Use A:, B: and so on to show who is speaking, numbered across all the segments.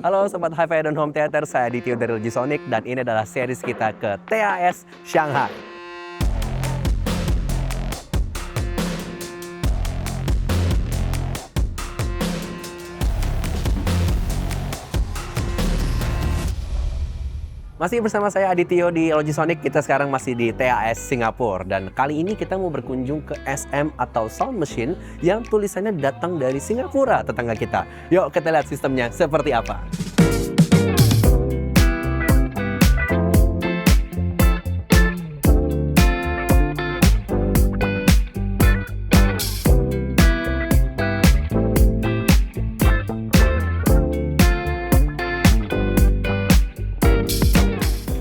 A: Halo Sobat Hi-Fi dan Home Theater, saya Adityo dari Logisonic dan ini adalah series kita ke TAS Shanghai. Masih bersama saya Adityo di Logisonic, kita sekarang masih di TAS Singapura. Dan kali ini kita mau berkunjung ke SM atau Sound Machine yang tulisannya datang dari Singapura, tetangga kita. Yuk kita lihat sistemnya seperti apa.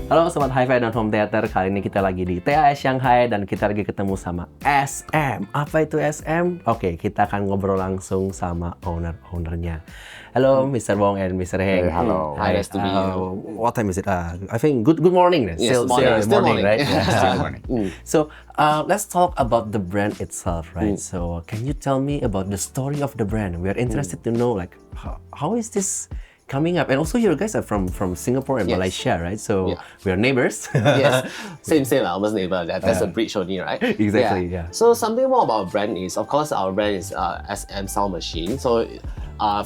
A: Halo Sobat Hi-Fi dan Home Theater, kali ini kita lagi di TAS Shanghai dan kita lagi ketemu sama SM. Apa itu SM? Oke, kita akan ngobrol langsung sama owner-ownernya. Hello, Mr. Wong and Mr. Heng.
B: Hey, hello.
A: Hi,
B: Nice to meet you.
A: What time is it? I think good morning.
B: Yes,
A: Still morning, right?
B: Still morning.
A: So let's talk about the brand itself, right? So can you tell me about the story of the brand? We are interested to know, like, how is this coming up? And also, you guys are from Singapore and
B: Yes.
A: Malaysia, right? So
B: Yeah.
A: we are neighbors.
B: Yes, same, almost neighbor. That's a bridge only, right?
A: Exactly, yeah.
B: So something more about brand is, of course, our brand is SM Sound Machine. So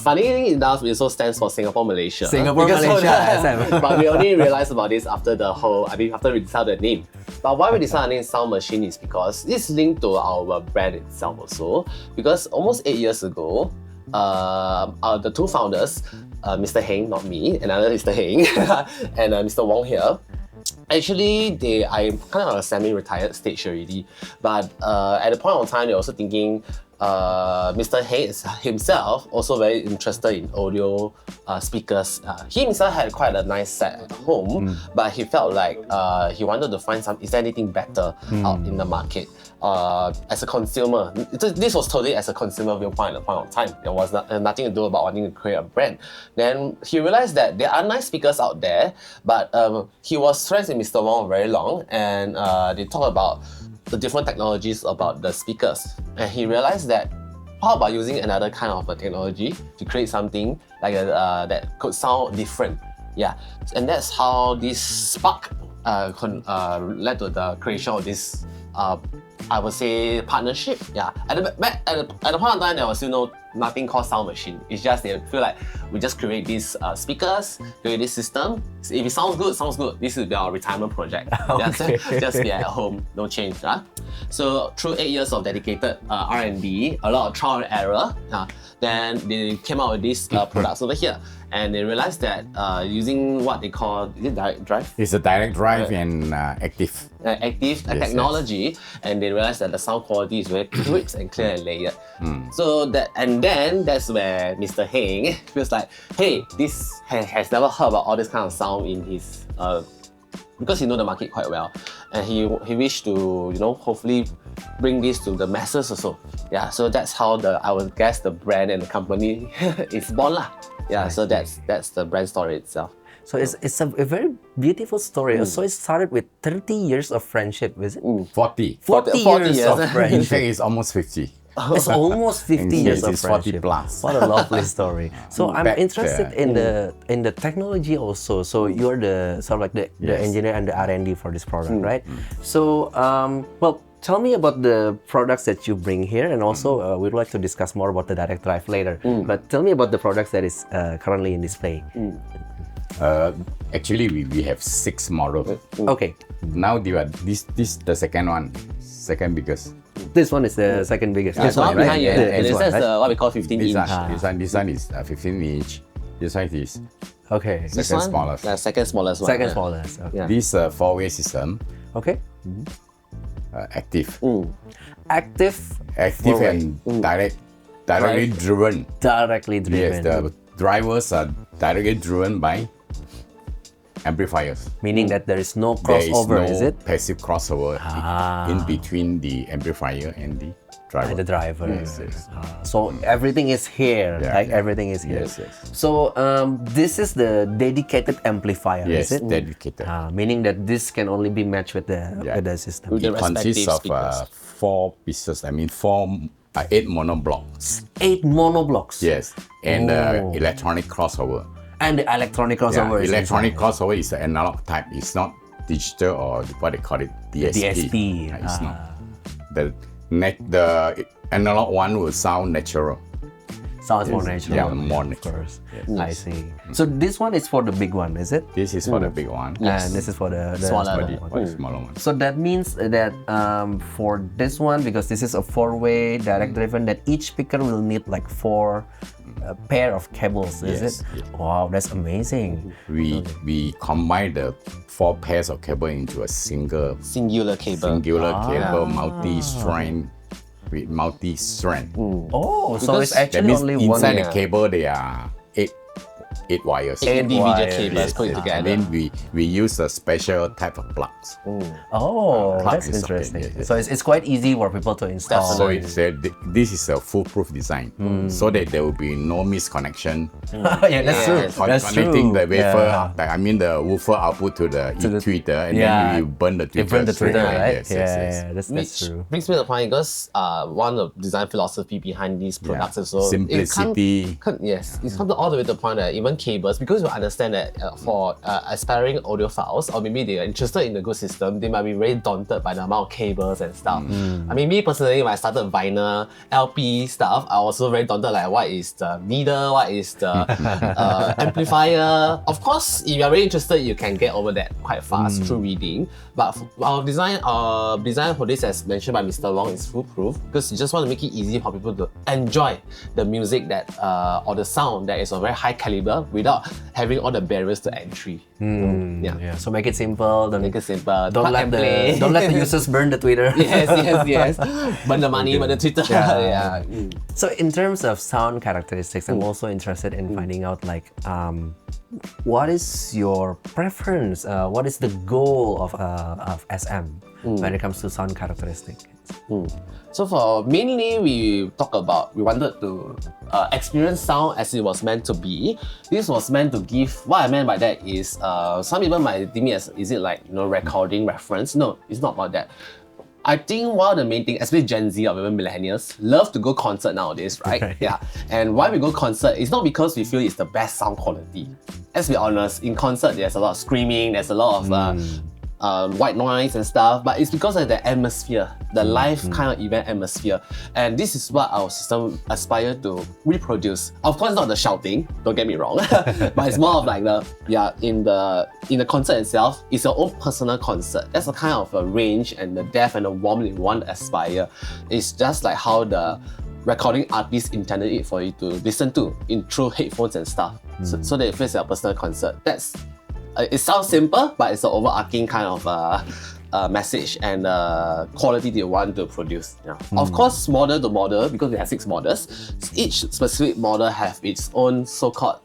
B: funny enough, it also stands for Singapore, Malaysia.
A: Singapore, Malaysia, SM.
B: But we only realized about this after after we decided the name. But why we decided the name Sound Machine is because it's linked to our brand itself also. Because almost 8 years ago, the two founders, Mr. Heng, not me, another Mr. Heng, and Mr. Wong here. Actually, I'm kind of on a semi-retired stage already, but at the point of time, they're also thinking. Mr. Heng is himself also very interested in audio speakers. He himself had quite a nice set at home, but he felt like he wanted to find is there anything better out in the market? As a consumer, this was totally as a consumer viewpoint at the point of time. There was nothing to do about wanting to create a brand. Then he realized that there are nice speakers out there, but he was friends with Mr. Wong very long, and they talked about the different technologies about the speakers. And he realized that how about using another kind of a technology to create something like that could sound different? Yeah, and that's how this spark led to the creation of this I would say partnership. Yeah, at the point of time, there was still nothing called Sound Machine. It's just they feel like we just create these speakers, create this system. If it sounds good. This will be our retirement project.
A: Okay.
B: Just be at home, no change. So through 8 years of dedicated R&D, a lot of trial and error, then they came out with these products over here. And they realized that using what they call, is it direct drive?
C: It's a direct drive and active.
B: Technology, and they realized that the sound quality is very crisp and clear and layered. So then that's where Mr. Heng feels like, hey, this has never heard about all this kind of sound in his because he know the market quite well, and he wished to hopefully bring this to the masses also. Yeah, so that's how I would guess the brand and the company is born lah. Yeah, so that's the brand story itself.
A: So it's a very beautiful story. So it started with 30 years of friendship, is it?
C: 40.
A: 40 years of
C: In
A: friendship.
C: fact, it's almost 50.
A: It's almost 50 years of
C: It's 40
A: friendship.
C: plus.
A: What a lovely story. So I'm
C: Back
A: interested
C: there.
A: in the technology also. So you're the sort of like the
C: Yes.
A: engineer and the R&D for this product, right? So well, tell me about the products that you bring here, and also we'd like to discuss more about the direct drive later. But tell me about the products that is currently in display.
C: Actually, we have 6 models.
A: Okay,
C: Now this the second one, second biggest.
A: this one is the second biggest.
B: Yeah,
A: This
B: so
A: one,
B: behind
A: right?
B: you,
A: Yeah,
B: and
A: this
B: this
A: one,
B: is
A: right?
B: what we call 15 inch.
C: This one is 15 inch. This one is
A: Okay,
B: This
C: second
B: one?
C: smallest.
B: Yeah, second smallest one.
A: second
B: yeah.
A: smallest. Okay.
B: Yeah.
C: This 4-way system,
A: Okay.
C: active,
A: Active
C: active
A: four-way.
C: and directly driven.
A: directly driven.
C: Yes, the drivers are directly driven by amplifiers.
A: Meaning that there is no
C: There is
A: crossover,
C: no
A: is it?
C: passive crossover in between the amplifier and the driver.
A: And the driver.
C: Yes, yes.
A: So everything is here,
C: Yeah,
A: right?
C: yeah.
A: Everything is here.
C: Yes, yes.
A: So this is the dedicated amplifier,
C: Yes,
A: is it?
C: dedicated.
A: Meaning that this can only be matched with the system.
B: With the
C: It consists
B: respective
C: of
B: speakers.
C: 4 pieces. I mean, 8 mono blocks.
A: 8 monoblocks.
C: Yes, and
A: Oh.
C: electronic crossover.
A: And the electronic crossover is
C: electronic
A: inside.
C: crossover is the analog type. It's not digital or what they call it DSP.
A: DSP.
C: It's not. The analog one will sound natural.
A: Sounds more natural.
C: Yeah, more
A: Of
C: natural.
A: course. I see. So this one is for the big one, is it?
C: This is for the big one.
A: And this is for the
B: Smaller
C: For the smaller one.
A: So that means that for this one, because this is a four-way direct driven, that each speaker will need like four pair of cables, is
C: Yes,
A: it?
C: yes.
A: Wow, that's amazing.
C: We combine the 4 pairs of cable into a
B: Singular cable.
C: singular cable, multi-strand with multi-strand.
A: Oh, so
B: Because
A: it's
C: That
A: actually
C: means
A: only one.
C: inside the
B: yeah.
C: cable there are 8 wires.
B: Individual
A: wires.
B: cables put it
C: And
B: together.
C: then we use a special type of plugs.
A: Oh,
C: Plug
A: that's
C: is okay,
A: interesting.
C: yes, yes.
A: So it's quite easy for people to install.
C: So this is a foolproof design, so that there will be no misconnection.
A: Yeah, that's true.
B: Yes.
A: That's
C: Connecting
A: true.
C: the wafer,
A: Yeah.
C: the woofer output to the tweeter, and
A: yeah.
C: then you burn the tweeter.
A: You burn the
C: straight
A: tweeter,
C: away.
A: right?
C: Yes, yes, yes.
A: Yeah, that's
B: Which
A: true.
B: brings me to the point because one of the design philosophy behind these products is so
C: Simplicity.
B: It's come to all the way to the point that even cables, because you understand that for aspiring audiophiles, or maybe they are interested in the good system, they might be very daunted by the amount of cables and stuff. I mean, me personally, when I started vinyl LP stuff, I was also very daunted, like what is the needle, what is the amplifier. Of course, if you are very interested, you can get over that quite fast through reading. But our design for this, as mentioned by Mr. Long, is foolproof because you just want to make it easy for people to enjoy the music that or the sound that is of very high caliber without having all the barriers to entry.
A: Yeah. So make it simple.
B: Make it simple.
A: Don't
B: plug
A: let
B: and
A: the
B: play.
A: don't let the users burn the Twitter.
B: yes. Burn the money, burn the Twitter.
A: Yeah. So in terms of sound characteristics, I'm also interested in finding out like what is your preference? What is the goal of SM when it comes to sound characteristics?
B: So for mainly we wanted to experience sound as it was meant to be. This was meant to give, what I meant by that is some people might think me as, is it like recording reference? No, it's not about that. I think one of the main things, especially Gen Z or even millennials, love to go concert nowadays, right?
A: Right.
B: Yeah. And why we go concert, it's not because we feel it's the best sound quality. Let's be honest, in concert there's a lot of screaming, there's a lot of white noise and stuff, but it's because of the atmosphere, the live kind of event atmosphere. And this is what our system aspire to reproduce. Of course, not the shouting, don't get me wrong, but it's more of like in the concert itself, it's your own personal concert. That's the kind of a range and the depth and the warmth you want to aspire. It's just like how the recording artist intended it for you to listen to through headphones and stuff. So that it feels like a personal concert. It sounds simple, but it's an overarching kind of message and quality they want to produce. Yeah. Of course, model to model, because we have 6 models, each specific model have its own so-called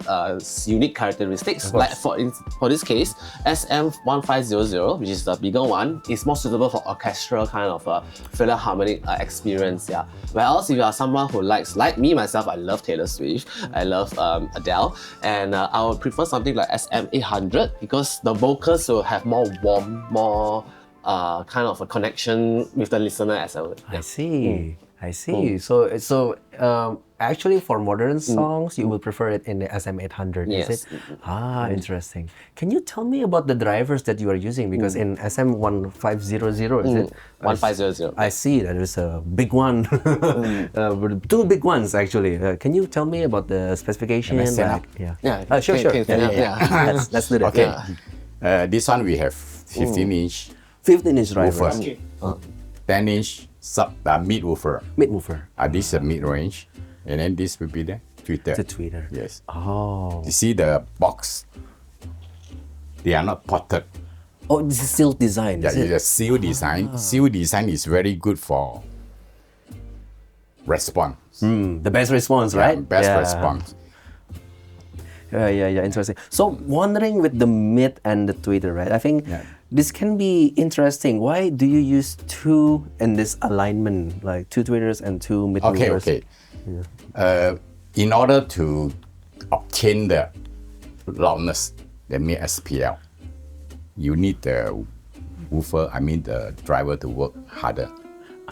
B: unique characteristics. Like for this case, SM1500, which is the bigger one, is more suitable for orchestral kind of philharmonic experience. Yeah. Whereas if you are someone who likes, like me myself, I love Taylor Swift, I love Adele, and I would prefer something like SM800 because the vocals will have more warm, more kind of a connection with the listener as well.
A: I see. I see. So actually for modern songs, you would prefer it in the SM800,
B: Yes.
A: is it? Interesting. Can you tell me about the drivers that you are using? Because in SM1500, is it?
B: 1500.
A: I see that there's a big one. 2 big ones actually. Can you tell me about the specification?
C: Can I stand up?
B: Yeah.
A: Sure.
B: Yeah.
A: Let's do that.
C: Okay. This one we have 15-inch
A: 15-inch drivers.
C: woofer, 10-inch mid woofer.
A: Mid woofer.
C: This is a mid range, and then this will be the tweeter.
A: The tweeter.
C: Yes.
A: Oh.
C: You see the box? They are not potted.
A: Oh, this is still designed.
C: Yeah,
A: is it?
C: it's a seal design. Seal design is very good for response.
A: The best response, right?
C: Best response.
A: Yeah, interesting. So wondering with the mid and the tweeter, right? I think this can be interesting. Why do you use 2 in this alignment, like 2 tweeters and 2 mid movers?
C: Okay. In order to obtain the loudness, that means SPL, you need the woofer, the driver to work harder.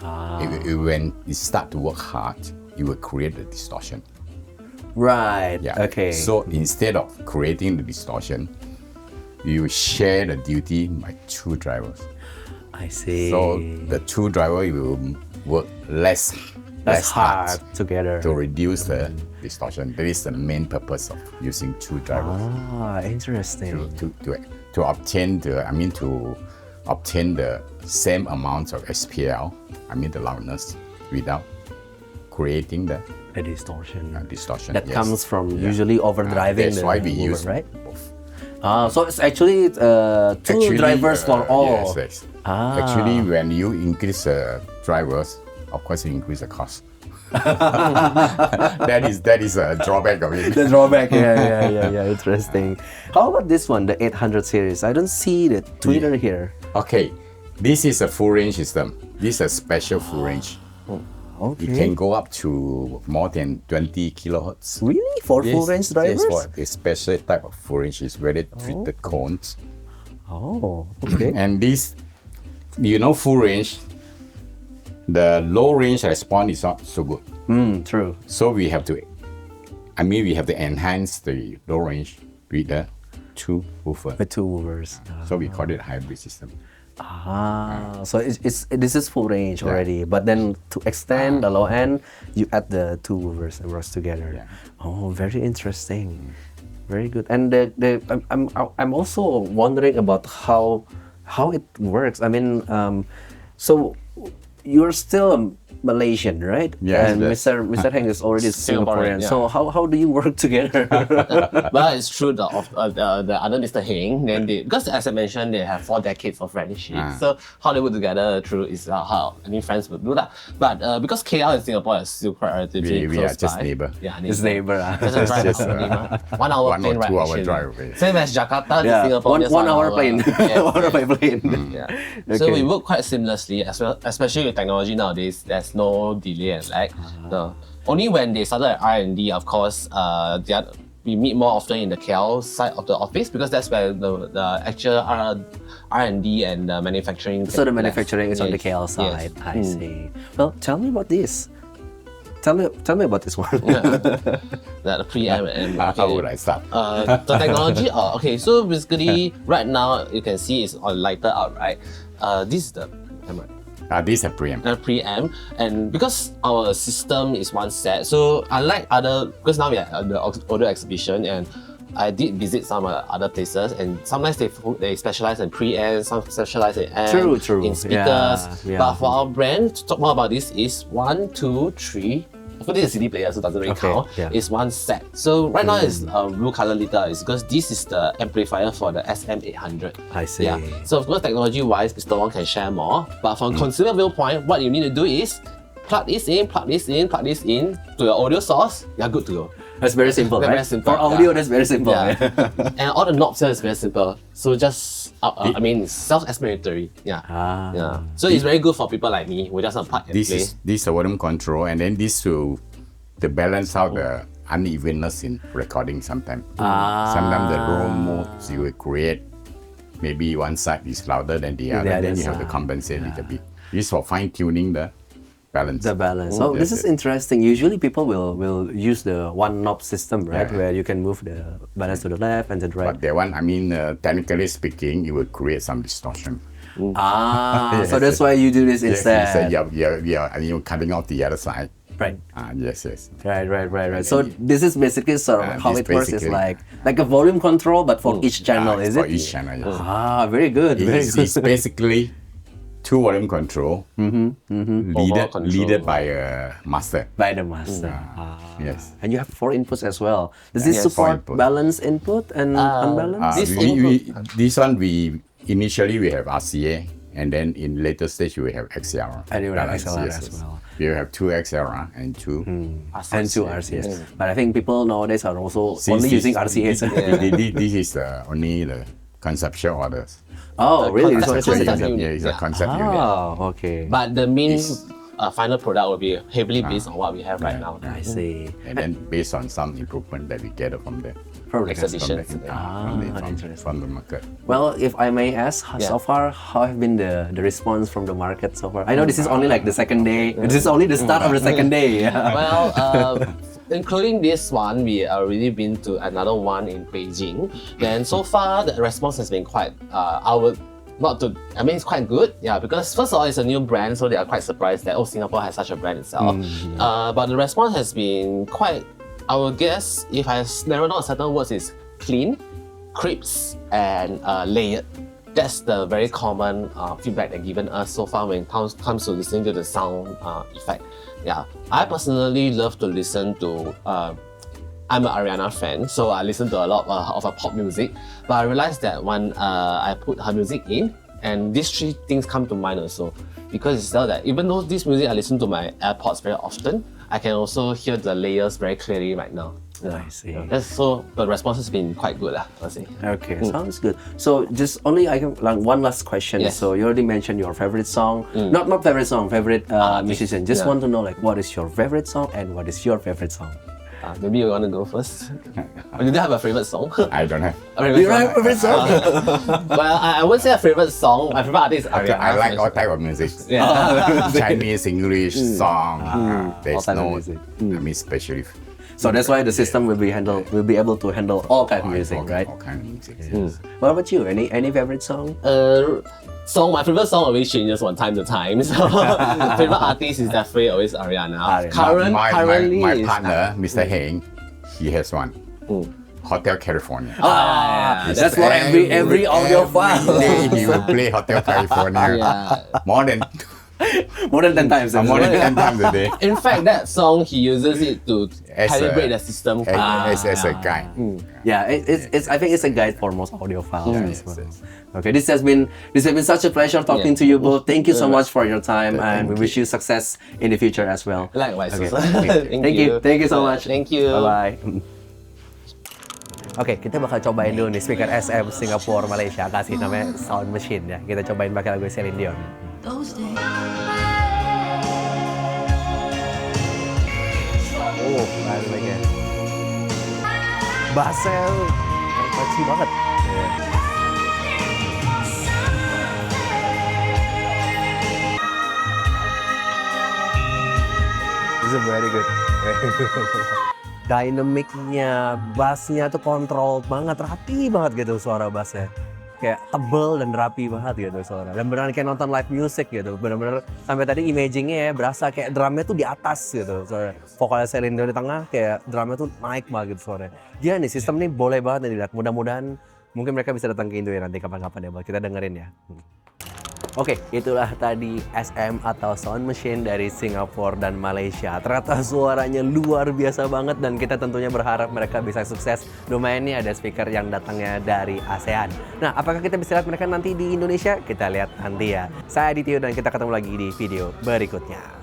C: When it start to work hard, you will create the distortion.
A: Right.
C: Yeah.
A: Okay.
C: So instead of creating the distortion, you share the duty by two drivers.
A: I see.
C: So the two drivers will work less
A: hard together.
C: to reduce the distortion. That is the main purpose of using two drivers
A: Interesting.
C: to obtain the same amount of SPL. The loudness without creating the
A: A distortion.
C: distortion.
A: That
C: Yes.
A: comes from usually overdriving
C: That's
A: the
C: why we
A: mover,
C: use
A: right?
C: both.
A: So it's actually two drivers for all.
C: Yes. Actually, when you increase drivers, of course, you increase the cost. that is a drawback of it.
A: The drawback, yeah. Interesting. How about this one, the 800 series? I don't see the tweeter here.
C: Okay, this is a full range system. This is a special full range.
A: Okay.
C: It can go up to more than 20 kilohertz.
A: Really? For full range drivers?
C: Yes, for a special type of full range is where they treat the cones.
A: Oh, okay.
C: And this, full range, the low range response is not so good.
A: True.
C: So we have to enhance the low range with the two woofer.
A: The two movers.
C: So we call it hybrid system.
A: So this is full range already, but then to extend the low end, you add the two movers and works together.
C: Yeah.
A: Oh, very interesting, very good. And I'm also wondering about how it works. So you're still Malaysian, right?
C: Yes,
A: And
C: yes.
A: Mr. Heng is already Singaporean.
B: Singaporean, yeah.
A: So how do you work together?
B: But it's true the other Mr. Heng, then because as I mentioned, they have 4 decades of friendship. So how they work together true is how any friends would do that. But because KL and Singapore are still quite relatively
C: We
B: close
C: are just
B: by.
C: neighbor.
B: Yeah,
A: His neighbor.
B: Just a drive
C: Just,
B: only, 1 hour
C: 1
B: plane
C: or
B: ride.
C: 2 hour
B: actually.
C: drive away.
B: Same as Jakarta to
A: Yeah,
B: Singapore. just
A: one hour plane.
B: Yes,
A: 1 hour by plane.
B: Yeah. So we work quite seamlessly, as well, especially with technology nowadays. There's no delay and lag. So only when they started at R&D, of course, we meet more often in the KL side of the office because that's where the actual R&D and manufacturing.
A: So the
B: take
A: manufacturing
B: place.
A: is on the
B: Yes.
A: KL side.
B: Yes.
A: I see. Well, tell me about this. Tell me about this one.
B: That preamp and
C: How would I start?
B: the technology. Okay, so basically right now you can see it's on lighter out, right? This is the camera.
C: This is a preamp.
B: Preamp, and because our system is one set, so unlike because now we are at the audio exhibition, and I did visit some other places, and sometimes they specialize in preamp, some specialize in amp,
A: True.
B: in speakers.
A: Yeah.
B: But for our brand, to talk more about this is 1, 2, 3. For this is a CD player, so it doesn't really
A: Okay,
B: count.
A: yeah.
B: It's one set. So right now it's blue color liter is because this is the amplifier for the SM800.
A: I see.
B: Yeah. So of course, technology-wise, Mr. Wong can share more. But from consumer viewpoint, what you need to do is plug this in to your audio source. You're good to go.
A: That's very simple,
B: Very
A: right?
B: simple,
A: For audio,
B: yeah.
A: that's very simple.
B: Yeah.
A: Yeah.
B: And all the knobs here is very simple. So just it's self-explanatory. Yeah. Yeah. So it's very good for people like me who just want to plug and
C: This
B: play.
C: is the volume control, and then this to balance out the unevenness in recording sometimes. Sometimes the low modes you will create, maybe one side is louder than the other, then you have to compensate a little bit. This is for fine-tuning the balance.
A: The balance. So this is interesting. Usually people will use the one knob system, right?
C: Yeah.
A: Where you can move the balance to the left and to the right.
C: But that one, technically speaking, it will create some distortion.
A: So that's why you do this instead.
C: You're cutting off the other side.
A: Right.
C: Yes.
A: Right. So this is basically sort of how
C: this
A: it works. Is
C: basically-
A: like a volume control, but for each channel, is
C: for
A: it?
C: each channel, yes.
A: Very good. Very good.
C: It's basically two volume control,
B: Overall control.
C: leaded by a master.
A: By the master.
C: Yes.
A: And you have 4 inputs as well. Does this
C: Yes, 4
A: support
C: input.
A: balance input and unbalanced?
B: This
C: Initially we have RCA, and then in later stage we have XLR.
A: And you will have
C: balance,
A: XLR
C: yes,
A: as
C: yes.
A: well.
C: We have 2 XLR and 2
A: And 2 RCAs. But I think people nowadays are also only
C: This-
A: using RCAs.
C: This is only the conceptual orders.
A: Oh, really? This
B: concept-
A: one is
B: concept
A: concept.
B: unit.
C: Yeah, it's a
B: Yeah.
C: concept unit.
A: Okay.
B: But the main final product will be heavily based on what we have right now.
A: I see.
C: And then based on some improvement that we gather from the
A: From the
B: Exhibition.
C: from the market.
A: Well, if I may ask, so far, how have been the response from the market so far? I know this is only like the second day. This is only the start of the second day. Yeah.
B: Well, including this one, we already been to another one in Beijing. Then so far, the response has been quite, it's quite good. Yeah, because first of all, it's a new brand, so they are quite surprised that, Singapore has such a brand itself. But the response has been quite, I would guess, if I narrow down certain words, is clean, crisp, and layered. That's the very common feedback they've given us so far when it comes to listening to the sound effect. Yeah, I personally love to listen to. I'm an Ariana fan, so I listen to a lot of her pop music. But I realized that when I put her music in, and these three things come to mind also, because it's that even though this music I listen to my AirPods very often, I can also hear the layers very clearly right now.
A: I see.
B: So the response has been quite good, I say.
A: Okay, sounds good. So just only I can like one last question.
B: Yes.
A: So you already mentioned your favorite song, not favorite song, favorite musician. Just want to know like what is your favorite song and what is your favorite song?
B: Maybe you want to go first. You don't have a favorite song?
C: I don't have.
A: You don't have a favorite song?
B: Well, I wouldn't say a favorite song. My favorite artist is Ariana.
C: I like all type of music.
B: Yeah.
C: Chinese, English song. There's
A: type of
C: no,
A: music.
C: especially.
A: So that's why the system will be able to handle all kind of music, right?
C: All kind of music.
A: What about you? Any favorite song?
B: My favorite song always changes from time to time. So favorite artist is definitely always Ariana. Currently
C: My
B: is
C: partner, Mr. Heng, he has one. Hotel California.
A: That's for every audio file.
C: Every day he will play Hotel California.
B: Yeah.
C: More than
A: 10 times.
C: more than 10 times a day.
B: In fact, that song he uses it to
C: As a-
B: calibrate the system.
C: As a guy.
A: Yeah, it's I think it's a guide for most audio files as
C: Yes,
A: well.
C: yes.
A: Okay, this has been such a pleasure talking
B: Yeah.
A: to you both. Thank you so much for your time, and we
C: Thank
A: wish you success in the future as well.
B: Likewise.
A: Okay.
B: Thank
A: Thank you so much.
B: Thank you.
A: Bye bye. Oke, kita bakal cobain dulu nih speaker SM Singapura Malaysia, kasih namanya Sound Machine ya. Kita cobain pakai lagu Celine Dion.
D: Those days.
A: Oh, lagunya. Bassnya catchy banget. This is very good. Dynamicnya, bassnya tuh kontrol banget, rapi banget gitu suara bassnya. Kayak tebel dan rapi banget gitu suara. Dan beneran kayak nonton live music gitu. Bener-bener sampai tadi imagingnya ya berasa kayak drumnya tuh di atas gitu. Suara vokalnya Celine Dion di tengah, kayak drumnya tuh naik banget gitu suaranya. Dia nih sistem nih boleh banget nih dilihat. Mudah-mudahan mungkin mereka bisa datang ke Indo ya nanti kapan-kapan ya. Kita dengerin ya. Oke, itulah tadi SM atau Sound Machine dari Singapura dan Malaysia. Ternyata suaranya luar biasa banget dan kita tentunya berharap mereka bisa sukses. Lumayan nih ada speaker yang datangnya dari ASEAN. Nah, apakah kita bisa lihat mereka nanti di Indonesia? Kita lihat nanti ya. Saya Adityo dan kita ketemu lagi di video berikutnya.